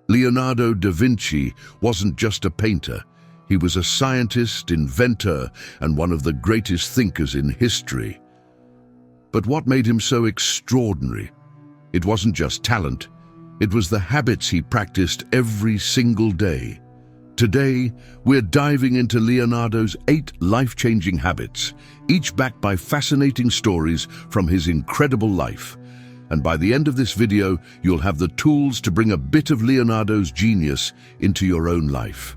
Leonardo da Vinci wasn't just a painter. He was a scientist, inventor, and one of the greatest thinkers in history. But what made him so extraordinary? It wasn't just talent. It was the habits he practiced every single day. Today, we're diving into Leonardo's 8 life-changing habits, each backed by fascinating stories from his incredible life. And by the end of this video, you'll have the tools to bring a bit of Leonardo's genius into your own life.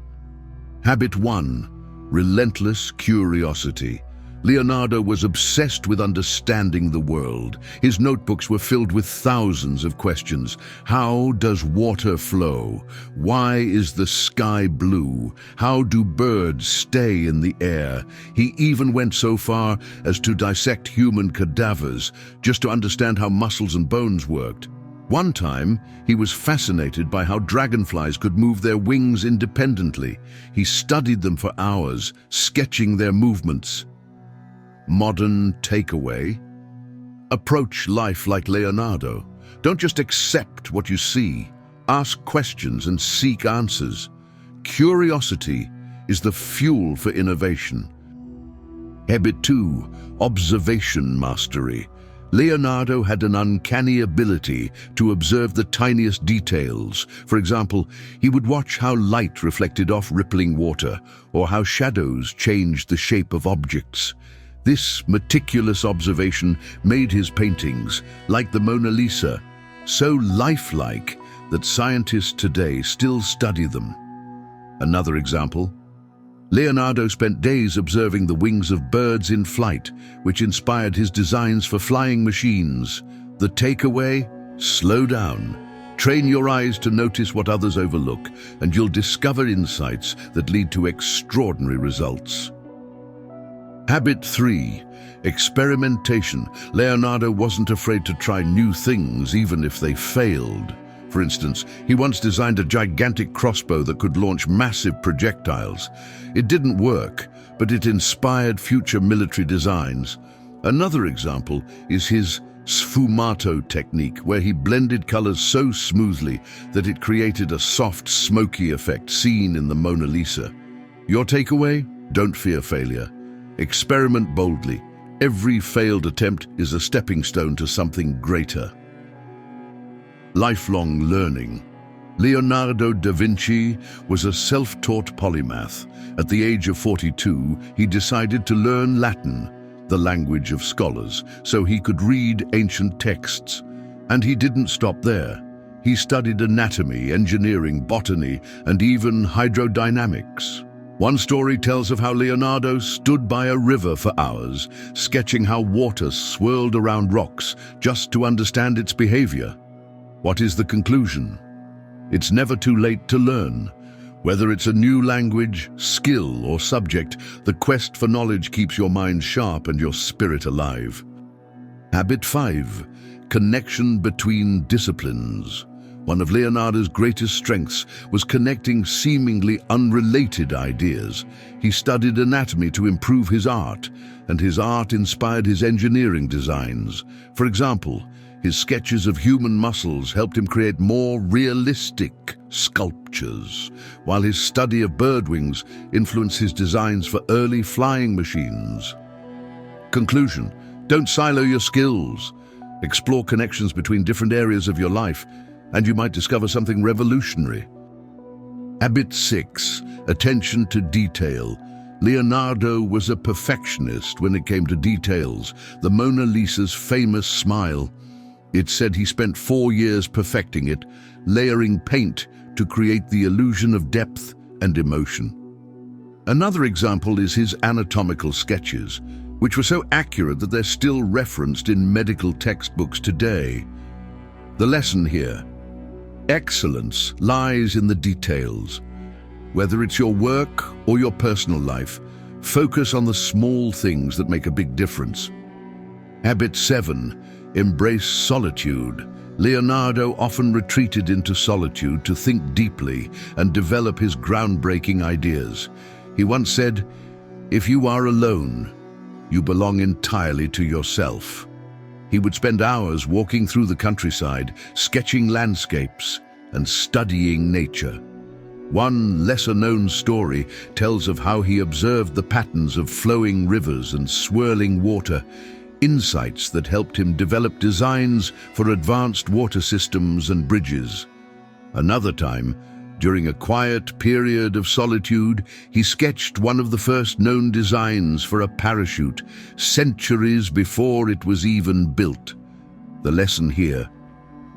Habit 1. Relentless curiosity. Leonardo was obsessed with understanding the world. His notebooks were filled with thousands of questions. How does water flow? Why is the sky blue? How do birds stay in the air? He even went so far as to dissect human cadavers just to understand how muscles and bones worked. One time, he was fascinated by how dragonflies could move their wings independently. He studied them for hours, sketching their movements. Modern takeaway: approach life like Leonardo. Don't just accept what you see. Ask questions and seek answers. Curiosity is the fuel for innovation. Habit 2. Observation mastery. Leonardo had an uncanny ability to observe the tiniest details. For example, he would watch how light reflected off rippling water, or how shadows changed the shape of objects. This meticulous observation made his paintings, like the Mona Lisa, so lifelike that scientists today still study them. Another example: Leonardo spent days observing the wings of birds in flight, which inspired his designs for flying machines. The takeaway: slow down. Train your eyes to notice what others overlook, and you'll discover insights that lead to extraordinary results. Habit 3. Experimentation. Leonardo wasn't afraid to try new things, even if they failed. For instance, he once designed a gigantic crossbow that could launch massive projectiles. It didn't work, but it inspired future military designs. Another example is his sfumato technique, where he blended colors so smoothly that it created a soft, smoky effect seen in the Mona Lisa. Your takeaway? Don't fear failure. Experiment boldly. Every failed attempt is a stepping stone to something greater. Lifelong learning. Leonardo da Vinci was a self-taught polymath. At the age of 42, he decided to learn Latin, the language of scholars, so he could read ancient texts. And he didn't stop there. He studied anatomy, engineering, botany, and even hydrodynamics. One story tells of how Leonardo stood by a river for hours, sketching how water swirled around rocks just to understand its behavior. What is the conclusion? It's never too late to learn. Whether it's a new language, skill, or subject, the quest for knowledge keeps your mind sharp and your spirit alive. Habit 5. Connection between disciplines. One of Leonardo's greatest strengths was connecting seemingly unrelated ideas. He studied anatomy to improve his art, and his art inspired his engineering designs. For example, his sketches of human muscles helped him create more realistic sculptures, while his study of bird wings influenced his designs for early flying machines. Conclusion: don't silo your skills. Explore connections between different areas of your life, and you might discover something revolutionary. Habit 6. Attention to detail. Leonardo was a perfectionist when it came to details. The Mona Lisa's famous smile. It's said he spent 4 years perfecting it, layering paint to create the illusion of depth and emotion. Another example is his anatomical sketches, which were so accurate that they're still referenced in medical textbooks today. The lesson here: excellence lies in the details. Whether it's your work or your personal life, focus on the small things that make a big difference. Habit 7. Embrace solitude. Leonardo often retreated into solitude to think deeply and develop his groundbreaking ideas. He once said, "If you are alone, you belong entirely to yourself." He would spend hours walking through the countryside, sketching landscapes, and studying nature. One lesser-known story tells of how he observed the patterns of flowing rivers and swirling water, insights that helped him develop designs for advanced water systems and bridges. Another time, during a quiet period of solitude, he sketched one of the first known designs for a parachute, centuries before it was even built. The lesson here: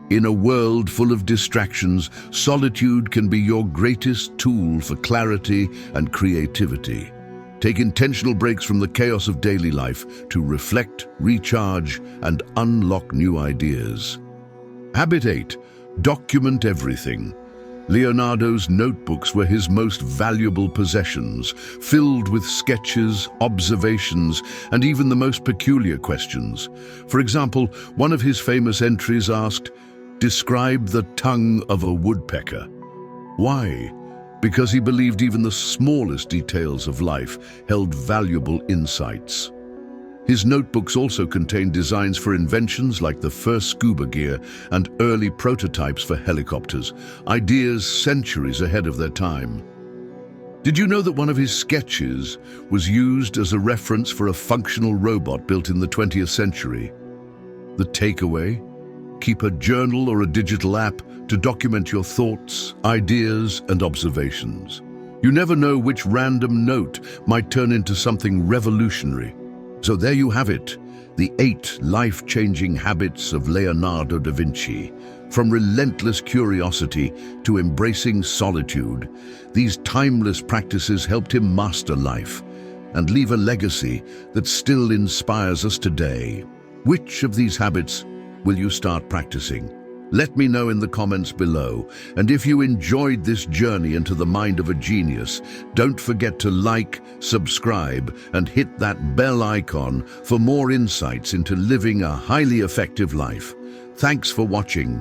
in a world full of distractions, solitude can be your greatest tool for clarity and creativity. Take intentional breaks from the chaos of daily life to reflect, recharge, and unlock new ideas. Habit 8. Document everything. Leonardo's notebooks were his most valuable possessions, filled with sketches, observations, and even the most peculiar questions. For example, one of his famous entries asked, "Describe the tongue of a woodpecker." Why? Because he believed even the smallest details of life held valuable insights. His notebooks also contained designs for inventions like the first scuba gear and early prototypes for helicopters, ideas centuries ahead of their time. Did you know that one of his sketches was used as a reference for a functional robot built in the 20th century? The takeaway? Keep a journal or a digital app to document your thoughts, ideas, and observations. You never know which random note might turn into something revolutionary. So there you have it, the 8 life-changing habits of Leonardo da Vinci. From relentless curiosity to embracing solitude, these timeless practices helped him master life and leave a legacy that still inspires us today. Which of these habits will you start practicing? Let me know in the comments below. And if you enjoyed this journey into the mind of a genius, don't forget to like, subscribe, and hit that bell icon for more insights into living a highly effective life. Thanks for watching.